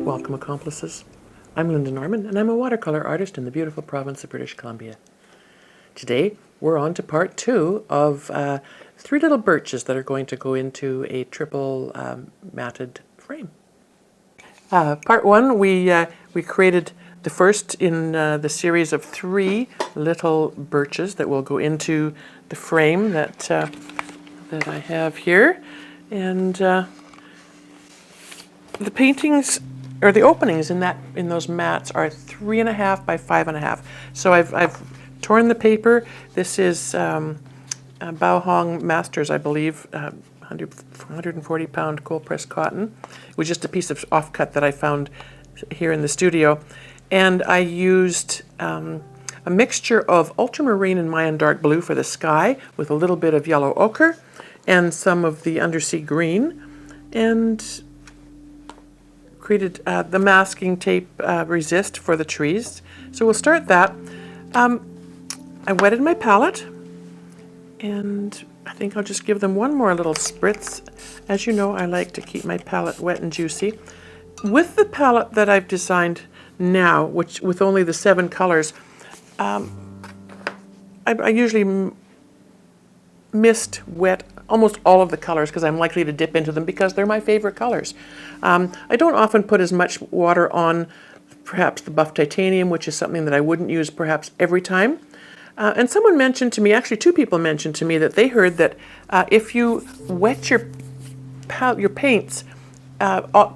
Welcome, accomplices. I'm Lynda Norman, and I'm a watercolor artist in the beautiful province of British Columbia. Today, we're on to part 2 of 3 little birches that are going to go into a triple matted frame. Part 1, we created the first in the series of 3 little birches that will go into the frame that I have here. And the paintings, or the openings in those mats, are 3.5 by 5.5. So I've torn the paper. This is Bao Masters, I believe, 140-pound cold pressed cotton. It was just a piece of offcut that I found here in the studio, and I used a mixture of ultramarine and Mayan dark blue for the sky, with a little bit of yellow ochre and some of the undersea green, and created the masking tape resist for the trees. So we'll start that. I wetted my palette, and I think I'll just give them one more little spritz. As you know, I like to keep my palette wet and juicy. With the palette that I've designed now, which with only the 7 colors, I usually mist wet almost all of the colors because I'm likely to dip into them because they're my favorite colors. I don't often put as much water on perhaps the buff titanium, which is something that I wouldn't use perhaps every time. And someone mentioned to me, actually 2 people mentioned to me, that they heard that if you wet your paints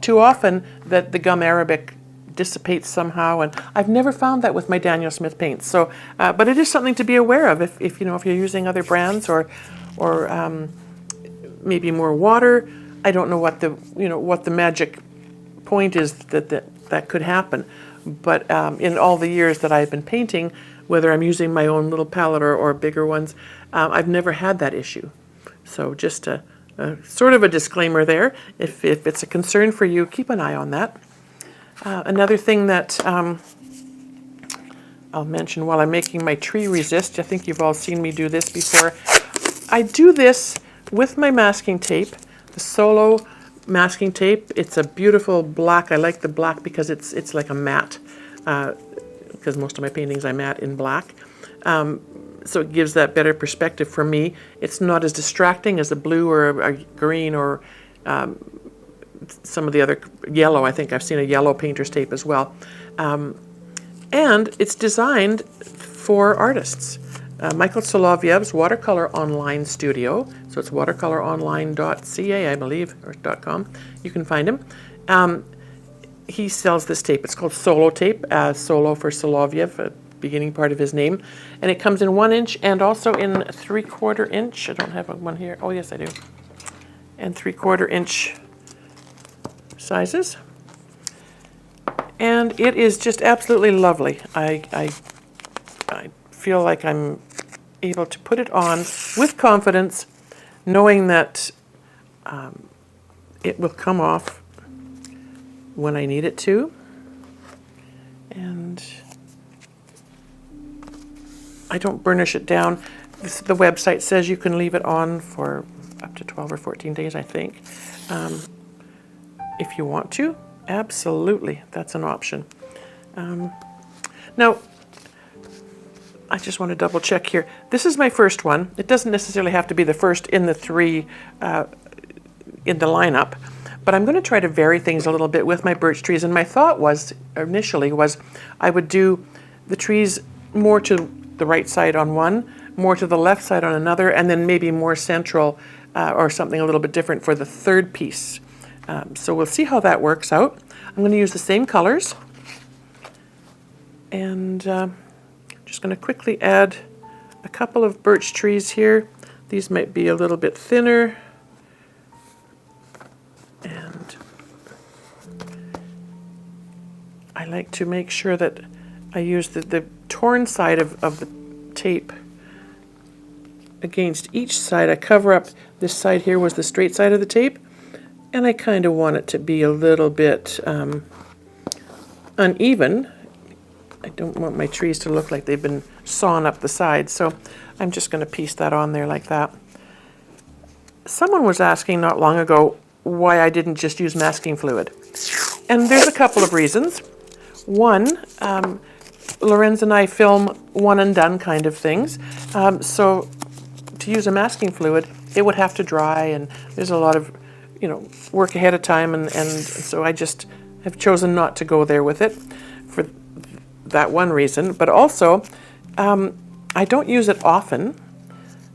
too often, that the gum arabic dissipates somehow, and I've never found that with my Daniel Smith paints. So, but it is something to be aware of if you're using other brands or maybe more water. I don't know what the magic point is that could happen, but in all the years that I've been painting, whether I'm using my own little palette or bigger ones, I've never had that issue. So just a sort of a disclaimer there. If it's a concern for you, keep an eye on that. Another thing that I'll mention while I'm making my tree resist, I think you've all seen me do this before. I do this with my masking tape, the Solo masking tape. It's a beautiful black. I like the black because it's like a matte, because most of my paintings I matte in black. So it gives that better perspective for me. It's not as distracting as a blue or a green or some of the other yellow. I think I've seen a yellow painter's tape as well. And it's designed for artists. Michael Solovyev's Watercolor Online Studio, so it's watercoloronline.ca, I believe, or .com. You can find him. He sells this tape. It's called Solo tape, Solo for Solovyev, beginning part of his name. And it comes in 1 inch and also in 3/4 inch. I don't have one here. Oh, yes, I do. And 3/4 inch sizes. And it is just absolutely lovely. I feel like I'm able to put it on with confidence, knowing that it will come off when I need it to. And I don't burnish it down. The website says you can leave it on for up to 12 or 14 days, I think. If you want to, absolutely, that's an option. Now, I just want to double check here. This is my first one. It doesn't necessarily have to be the first in the 3 in the lineup, but I'm going to try to vary things a little bit with my birch trees. And my thought initially was I would do the trees more to the right side on one, more to the left side on another, and then maybe more central or something a little bit different for the 3rd piece. So we'll see how that works out. I'm going to use the same colors, and just going to quickly add a couple of birch trees here. These might be a little bit thinner, and I like to make sure that I use the torn side of the tape against each side. I cover up this side here was the straight side of the tape, and I kind of want it to be a little bit uneven. I don't want my trees to look like they've been sawn up the sides, so I'm just going to piece that on there like that. someone was asking not long ago why I didn't just use masking fluid. And there's a couple of reasons. One, Lorenz and I film one and done kind of things. So to use a masking fluid, it would have to dry, and there's a lot of, work ahead of time, and so I just have chosen not to go there with it for that one reason. But also, I don't use it often.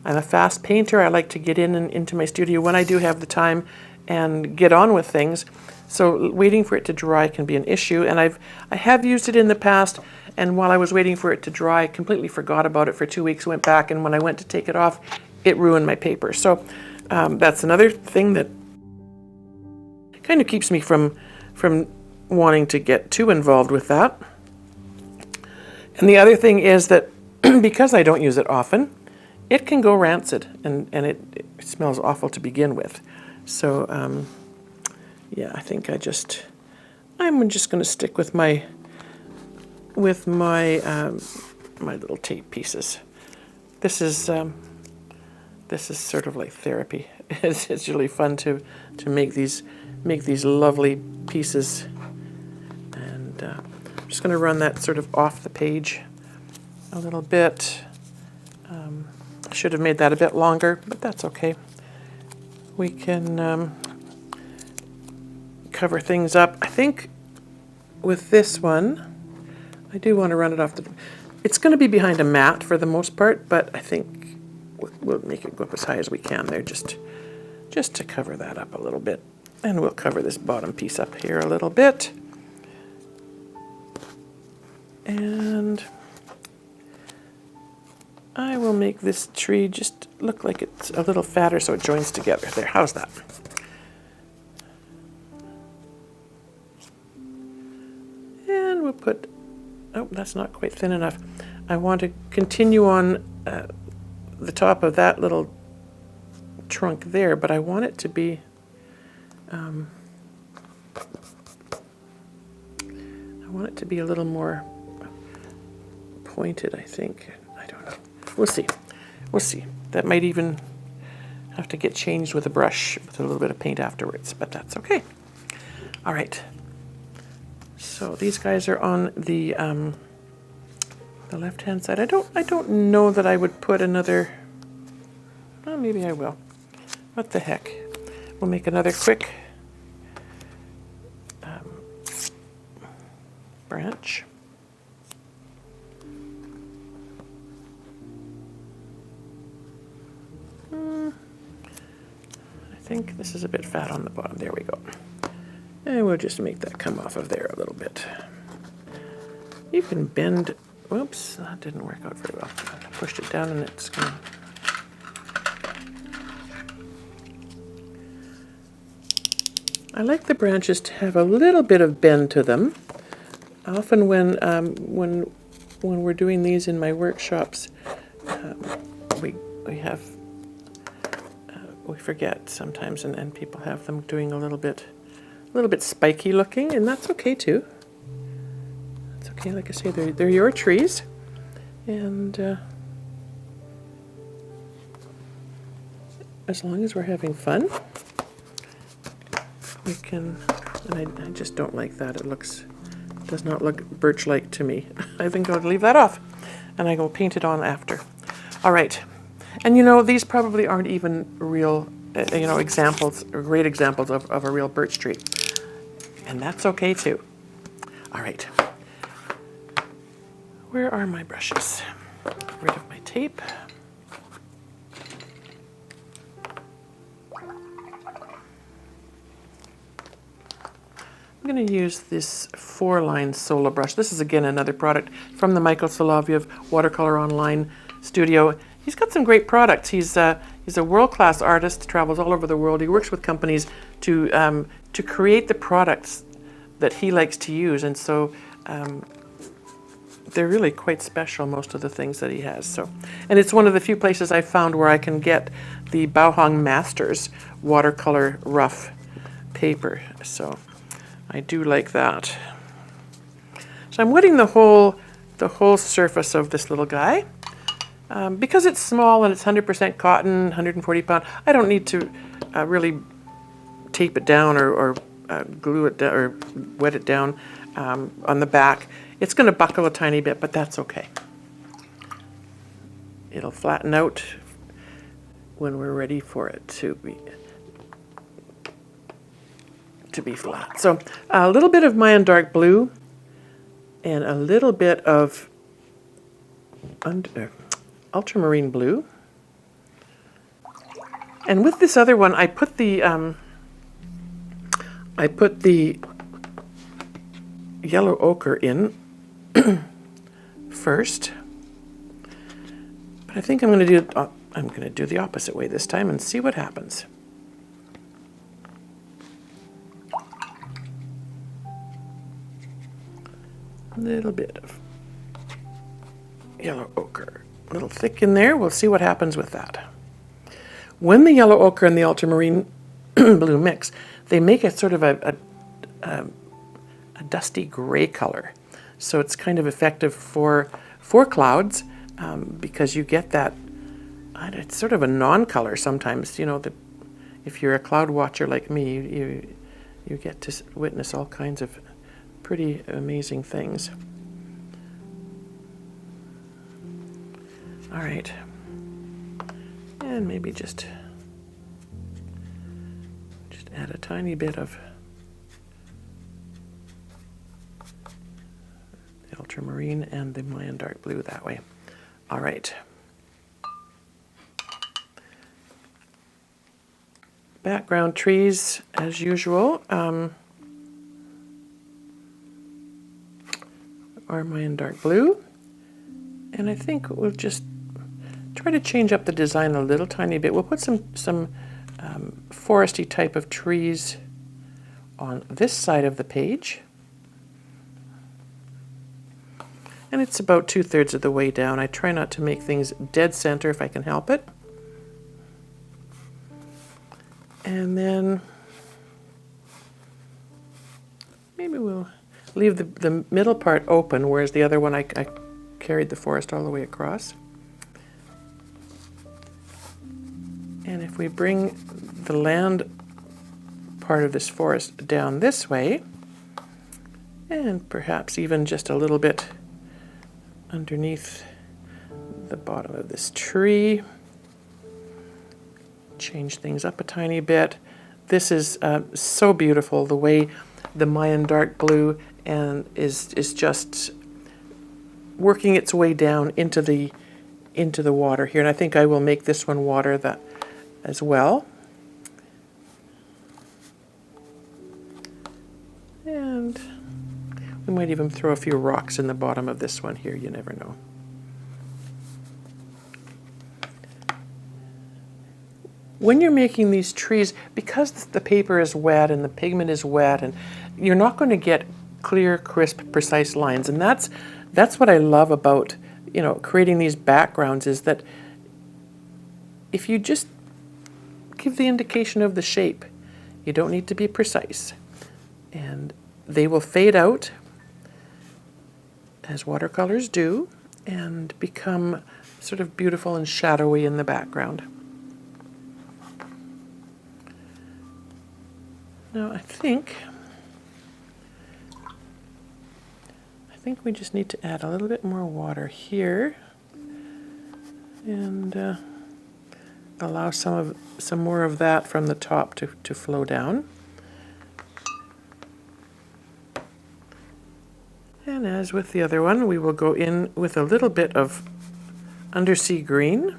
I'm a fast painter. I like to get in and into my studio when I do have the time and get on with things. So waiting for it to dry can be an issue, and I have used it in the past, and while I was waiting for it to dry, I completely forgot about it for 2 weeks, went back, and when I went to take it off, it ruined my paper. So that's another thing that kind of keeps me from wanting to get too involved with that. And the other thing is that because I don't use it often, it can go rancid, and it smells awful to begin with. So yeah, I think I'm just going to stick with my my little tape pieces. This is sort of like therapy. It's really fun to make these lovely pieces, and I'm just going to run that sort of off the page a little bit. I should have made that a bit longer, but that's okay. We can cover things up. I think with this one, I do want to run it off it's going to be behind a mat for the most part, but I think we'll make it go up as high as we can there, just to cover that up a little bit. And we'll cover this bottom piece up here a little bit. And I will make this tree just look like it's a little fatter so it joins together. There, how's that? And we'll put, oh, that's not quite thin enough. I want to continue on the top of that little trunk there, but I want it to be, I want it to be a little more pointed, I think. I don't know. We'll see. We'll see. That might even have to get changed with a brush with a little bit of paint afterwards, but that's okay. All right. So these guys are on the left-hand side. I don't know that I would put another. Well, maybe I will. What the heck? We'll make another quick branch. I think this is a bit fat on the bottom. There we go. And we'll just make that come off of there a little bit. You can bend. Whoops, that didn't work out very well. I pushed it down and it's going to. I like the branches to have a little bit of bend to them. Often when we're doing these in my workshops, we forget sometimes, and people have them doing a little bit spiky looking, and that's okay too. That's okay. Like I say, they're your trees, and as long as we're having fun, we can. And I just don't like that. It does not look birch-like to me. I think I'll leave that off, and I will paint it on after. All right. And these probably aren't even real, examples, or great examples of a real birch tree. And that's okay too. All right. Where are my brushes? Get rid of my tape. I'm going to use this 4-line solo brush. This is again another product from the Michael Soloviev Watercolor Online studio. He's got some great products. He's a world-class artist, travels all over the world. He works with companies to create the products that he likes to use, and so they're really quite special, most of the things that he has. So, and it's one of the few places I've found where I can get the Bauhong Masters watercolor rough paper. So I do like that. So I'm wetting the whole surface of this little guy. Because it's small and it's 100% cotton, 140 pound, I don't need to really tape it down or glue it down or wet it down on the back. It's going to buckle a tiny bit, but that's okay. It'll flatten out when we're ready for it to be flat. So a little bit of Mayan dark blue and a little bit of ultramarine blue. And with this other one, I put the yellow ochre in first. But I think I'm going to do the opposite way this time and see what happens. A little bit of yellow ochre, a little thick in there. We'll see what happens with that. When the yellow ochre and the ultramarine blue mix, they make it sort of a dusty gray color. So it's kind of effective for clouds because you get that, it's sort of a non-color sometimes. You know, if you're a cloud watcher like me, you get to witness all kinds of pretty amazing things. All right, and maybe just add a tiny bit of the ultramarine and the Mayan dark blue that way. All right. Background trees, as usual, are Mayan dark blue. And I think we'll just try to change up the design a little tiny bit. We'll put some foresty type of trees on this side of the page. And it's about 2/3 of the way down. I try not to make things dead center if I can help it. And then maybe we'll leave the middle part open, whereas the other one I carried the forest all the way across. And if we bring the land part of this forest down this way, and perhaps even just a little bit underneath the bottom of this tree, change things up a tiny bit. This is so beautiful, the way the Mayan dark blue and is just working its way down into the water here. And I think I will make this one water that as well. And we might even throw a few rocks in the bottom of this one here, you never know. When you're making these trees, because the paper is wet and the pigment is wet, and you're not going to get clear, crisp, precise lines. And that's what I love about, you know, creating these backgrounds, is that if you just give the indication of the shape, you don't need to be precise. And they will fade out as watercolors do and become sort of beautiful and shadowy in the background. Now I think we just need to add a little bit more water here and allow some more of that from the top to flow down. And as with the other one, we will go in with a little bit of undersea green.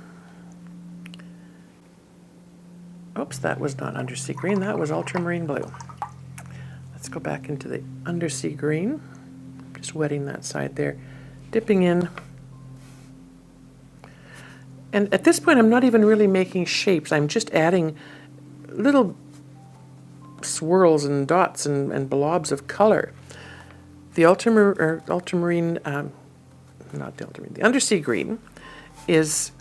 Oops, that was not undersea green, that was ultramarine blue. Let's go back into the undersea green. Just wetting that side there, dipping in. And at this point, I'm not even really making shapes. I'm just adding little swirls and dots and blobs of color. The the undersea green is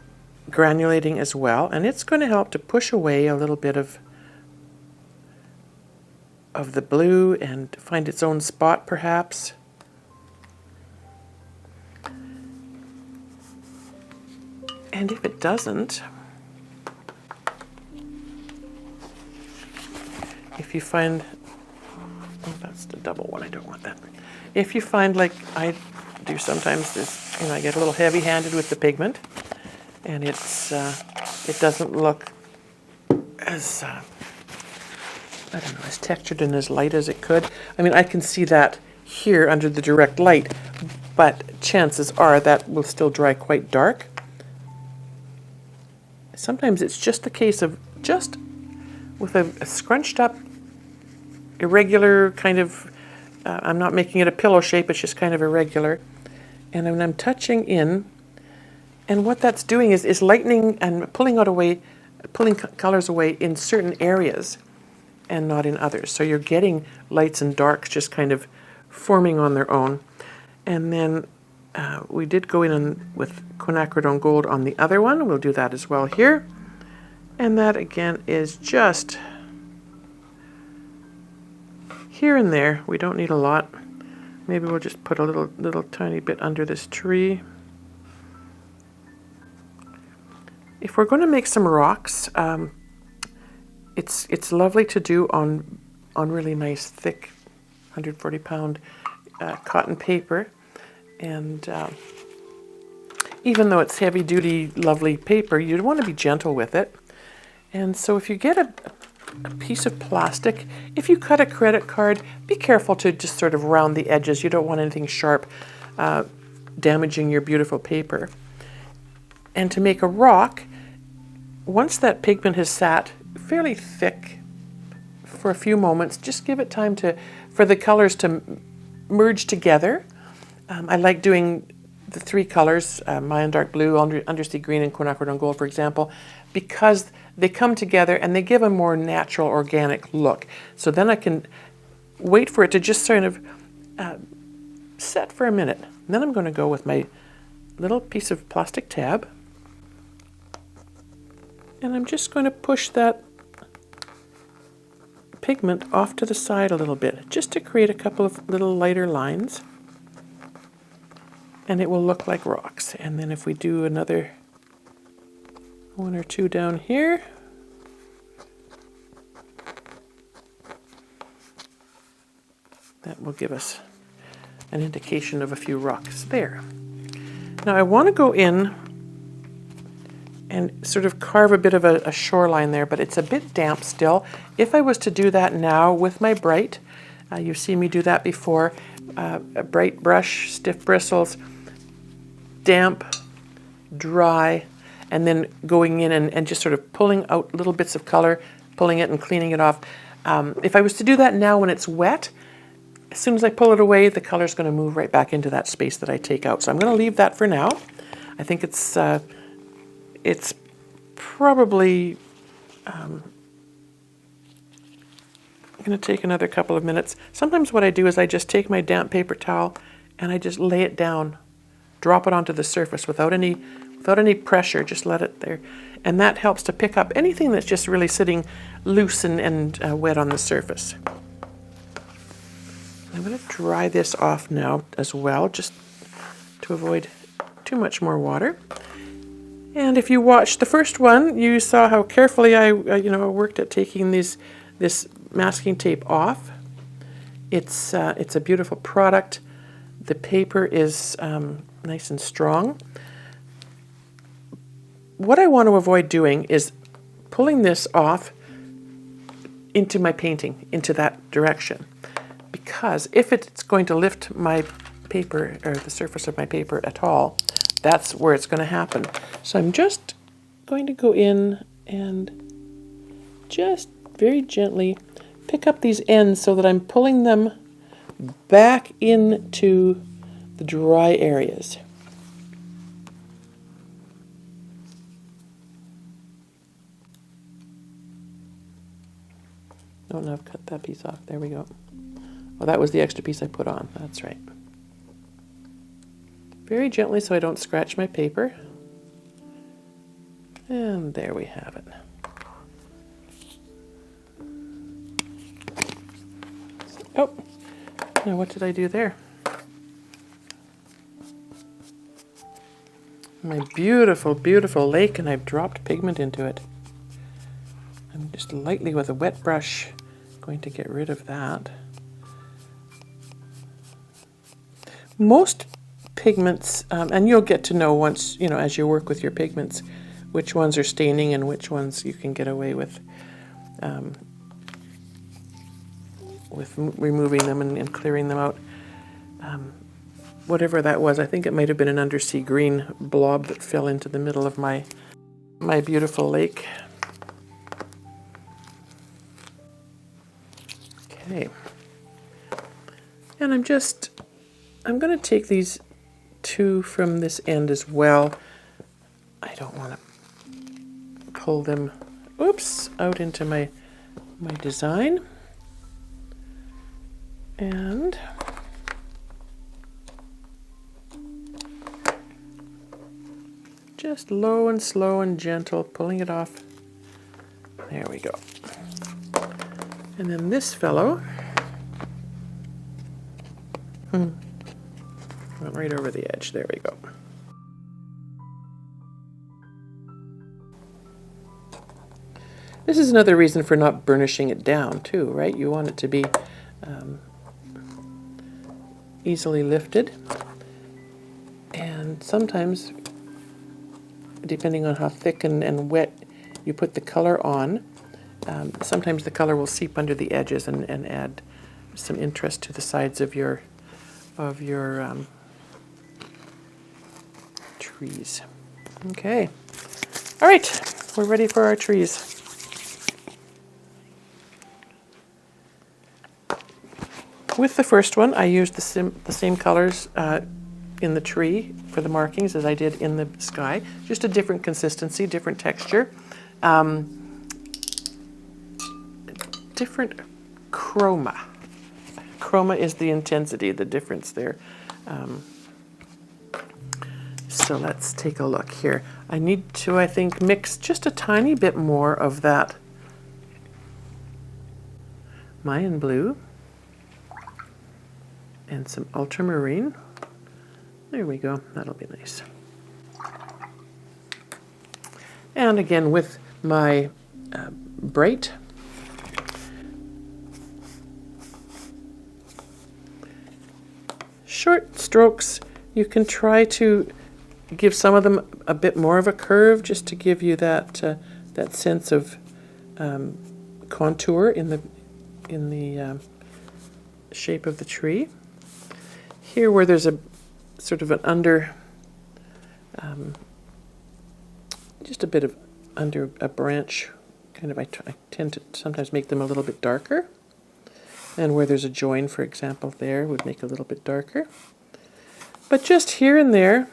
granulating as well, and it's going to help to push away a little bit of the blue and find its own spot perhaps. And if it doesn't, if you find, oh, that's the double one, I don't want that. If you find, like I do sometimes, this, I get a little heavy-handed with the pigment, and it's it doesn't look as I don't know, as textured and as light as it could. I mean, I can see that here under the direct light, but chances are that will still dry quite dark. Sometimes it's just a case of just with a scrunched up, irregular kind of, I'm not making it a pillow shape, it's just kind of irregular. And when I'm touching in, and what that's doing is lightening and pulling colors away in certain areas and not in others. So you're getting lights and darks just kind of forming on their own. And then we did go in with quinacridone gold on the other one. We'll do that as well here. And that again is just here and there. We don't need a lot. Maybe we'll just put a little tiny bit under this tree. If we're going to make some rocks, it's lovely to do on really nice thick 140-pound cotton paper. And even though it's heavy-duty, lovely paper, you'd want to be gentle with it. And so if you get a piece of plastic, if you cut a credit card, be careful to just sort of round the edges. You don't want anything sharp damaging your beautiful paper. And to make a rock, once that pigment has sat fairly thick for a few moments, just give it time for the colors to merge together. I like doing the three colors, Mayan dark blue, undersea green, and quinacridone gold, for example, because they come together and they give a more natural, organic look. So then I can wait for it to just sort of set for a minute. And then I'm going to go with my little piece of plastic tab, and I'm just going to push that pigment off to the side a little bit, just to create a couple of little lighter lines. And it will look like rocks. And then if we do another one or two down here, that will give us an indication of a few rocks there. Now I want to go in and sort of carve a bit of a shoreline there, but it's a bit damp still. If I was to do that now with my bright, you've seen me do that before, a bright brush, stiff bristles, damp, dry, and then going in and just sort of pulling out little bits of color, pulling it and cleaning it off. If I was to do that now when it's wet, as soon as I pull it away, the color's going to move right back into that space that I take out. So I'm going to leave that for now. I think it's probably going to take another couple of minutes. Sometimes what I do is I just take my damp paper towel and I just lay it down, drop it onto the surface without any pressure, just let it there. And that helps to pick up anything that's just really sitting loose and wet on the surface. I'm going to dry this off now as well, just to avoid too much more water. And if you watched the first one, you saw how carefully I worked at taking this masking tape off. It's a beautiful product. The paper is nice and strong. What I want to avoid doing is pulling this off into my painting, into that direction. Because if it's going to lift my paper, or the surface of my paper at all, that's where it's going to happen. So I'm just going to go in and just very gently pick up these ends so that I'm pulling them back into the dry areas. Oh, no, I've cut that piece off. There we go. Well, that was the extra piece I put on. That's right. Very gently so I don't scratch my paper. And there we have it. Oh, now what did I do there? My beautiful, beautiful lake, and I've dropped pigment into it. I'm just lightly with a wet brush going to get rid of that. Most pigments, and you'll get to know once, you know, as you work with your pigments, which ones are staining and which ones you can get away with removing them and clearing them out. Whatever that was, I think it might have been an undersea green blob that fell into the middle of my beautiful lake. Okay. And I'm going to take these two from this end as well. I don't want to pull them, oops, out into my design. And just low and slow and gentle, pulling it off. There we go. And then this fellow went right over the edge. There we go. This is another reason for not burnishing it down too, right? You want it to be easily lifted. And sometimes, depending on how thick and wet you put the color on, sometimes the color will seep under the edges and add some interest to the sides of your trees. Okay. All right, we're ready for our trees. With the first one, I used the same colors in the tree for the markings as I did in the sky. Just a different consistency, different texture. Different chroma. Chroma is the intensity, the difference there. So let's take a look here. I need to, I think, mix just a tiny bit more of that Mayan blue and some ultramarine. There we go, that'll be nice. And again with my bright short strokes, you can try to give some of them a bit more of a curve just to give you that that sense of contour in the shape of the tree. Here where there's a sort of an just a bit of under a branch, kind of I tend to sometimes make them a little bit darker. And where there's a join, for example, there would make a little bit darker. But just here and there,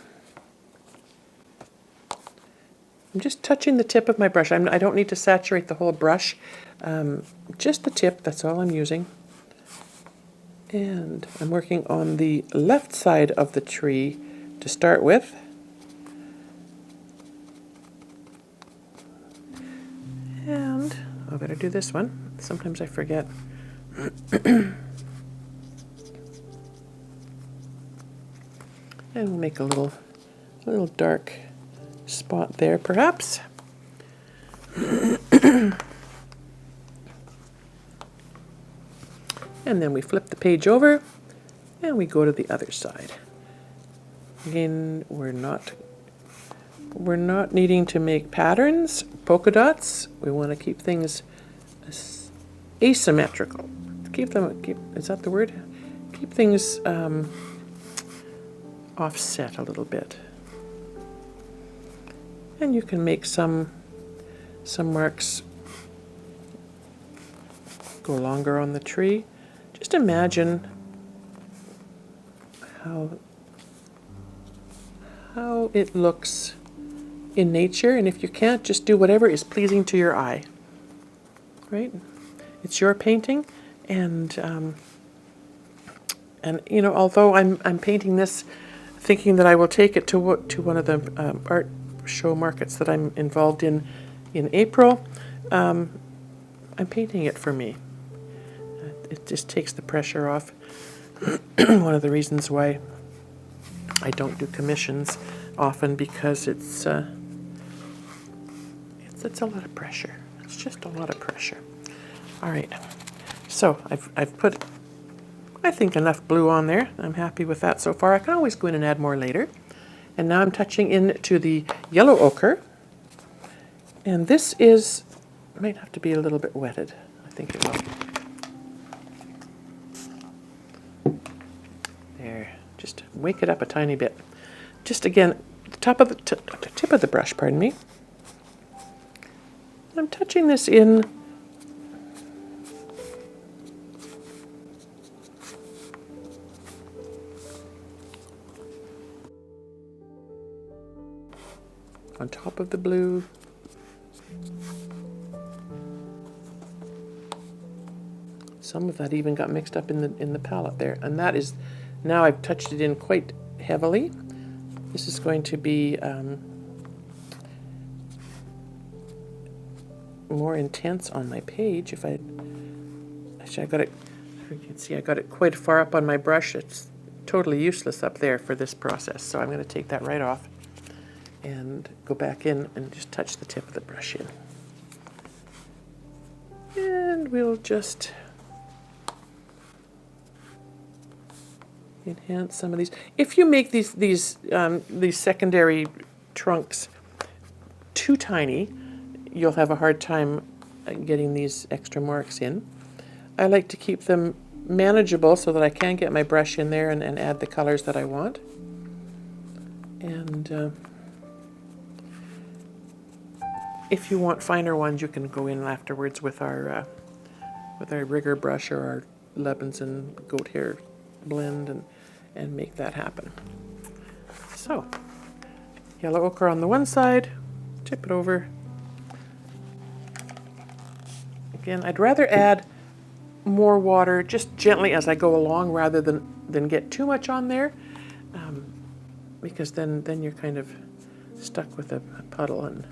I'm just touching the tip of my brush. I don't need to saturate the whole brush, just the tip, that's all I'm using. And I'm working on the left side of the tree to start with. And I better do this one. Sometimes I forget. And we'll make a little dark spot there, perhaps. And then we flip the page over and we go to the other side. Again, we're not needing to make patterns, polka dots. We want to keep things asymmetrical. Is that the word? Keep things offset a little bit. And you can make some marks go longer on the tree. Just imagine how it looks in nature, and if you can't, just do whatever is pleasing to your eye. Right? It's your painting, and you know, although I'm painting this, thinking that I will take it to one of the art show markets that I'm involved in April, I'm painting it for me. It just takes the pressure off. One of the reasons why I don't do commissions, often because it's a lot of pressure. It's just a lot of pressure. All right, so I've put, I think, enough blue on there. I'm happy with that so far. I can always go in and add more later. And now I'm touching into the yellow ochre. And this is, might have to be a little bit wetted. I think it will. There, just wake it up a tiny bit. Just again, the tip of the brush, pardon me. I'm touching this in on top of the blue. Some of that even got mixed up in the palette there, and that is, now I've touched it in quite heavily. This is going to be more intense on my page. If actually I got it, you can see I got it quite far up on my brush. It's totally useless up there for this process, so I'm going to take that right off and go back in and just touch the tip of the brush in. And we'll just enhance some of these. If you make these secondary trunks too tiny, you'll have a hard time getting these extra marks in. I like to keep them manageable so that I can get my brush in there and add the colors that I want. And if you want finer ones, you can go in afterwards with our rigger brush or our Levinson goat hair blend and make that happen. So, yellow ochre on the one side, tip it over. Again, I'd rather add more water just gently as I go along rather than get too much on there, because then you're kind of stuck with a puddle, and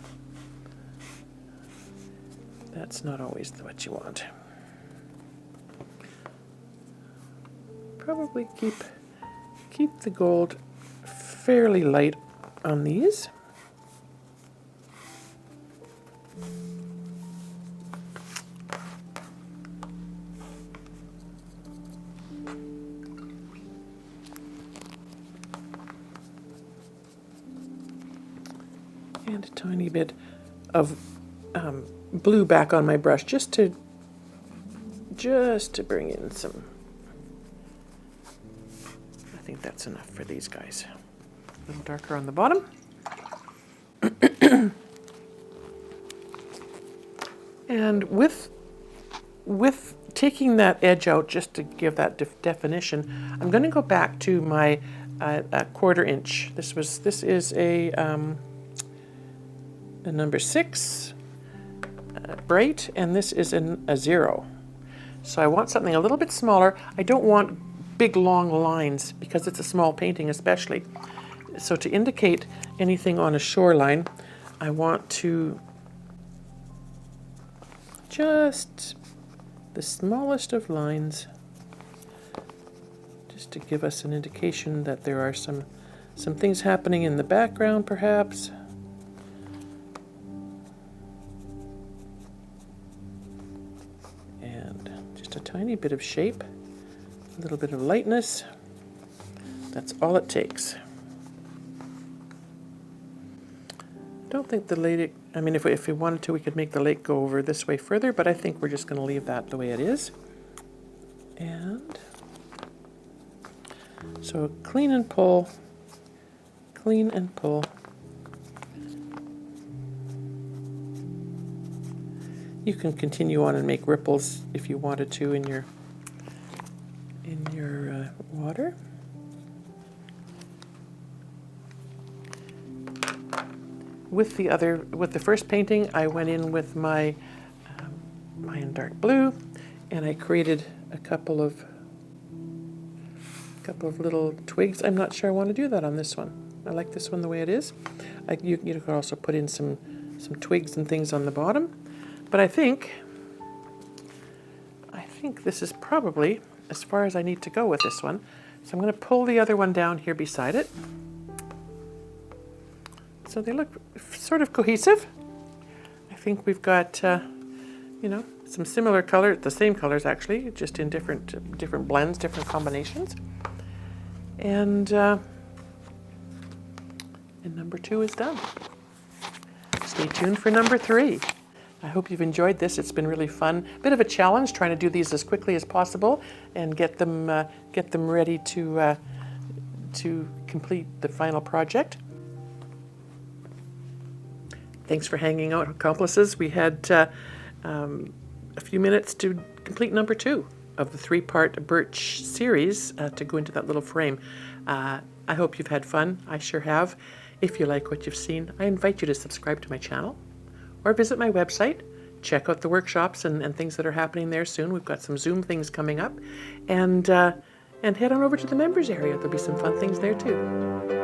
that's not always what you want. Probably keep the gold fairly light on these. And a tiny bit of blue back on my brush just to bring in some. I think that's enough for these guys. A little darker on the bottom. And with taking that edge out just to give that definition, I'm going to go back to my a 1/4 inch. This is a number 6 bright, and this is a 0. So I want something a little bit smaller. I don't want big long lines because it's a small painting especially. So to indicate anything on a shoreline, I want to just the smallest of lines, just to give us an indication that there are some things happening in the background perhaps. And just a tiny bit of shape, a little bit of lightness. That's all it takes. Don't think the lake, I mean, if we wanted to, we could make the lake go over this way further, but I think we're just going to leave that the way it is. And so clean and pull, clean and pull. You can continue on and make ripples if you wanted to in your water. With the first painting, I went in with my Mayan dark blue, and I created a couple of little twigs. I'm not sure I want to do that on this one. I like this one the way it is. You could also put in some twigs and things on the bottom, but I think this is probably as far as I need to go with this one. So I'm going to pull the other one down here beside it. So they look sort of cohesive. I think we've got, you know, some similar color, the same colors actually, just in different blends, different combinations. And number 2 is done. Stay tuned for number 3. I hope you've enjoyed this. It's been really fun. A bit of a challenge trying to do these as quickly as possible and get them ready to complete the final project. Thanks for hanging out, accomplices. We had a few minutes to complete number 2 of the 3-part Birch series to go into that little frame. I hope you've had fun. I sure have. If you like what you've seen, I invite you to subscribe to my channel or visit my website. Check out the workshops and things that are happening there soon. We've got some Zoom things coming up. And head on over to the members area. There'll be some fun things there too.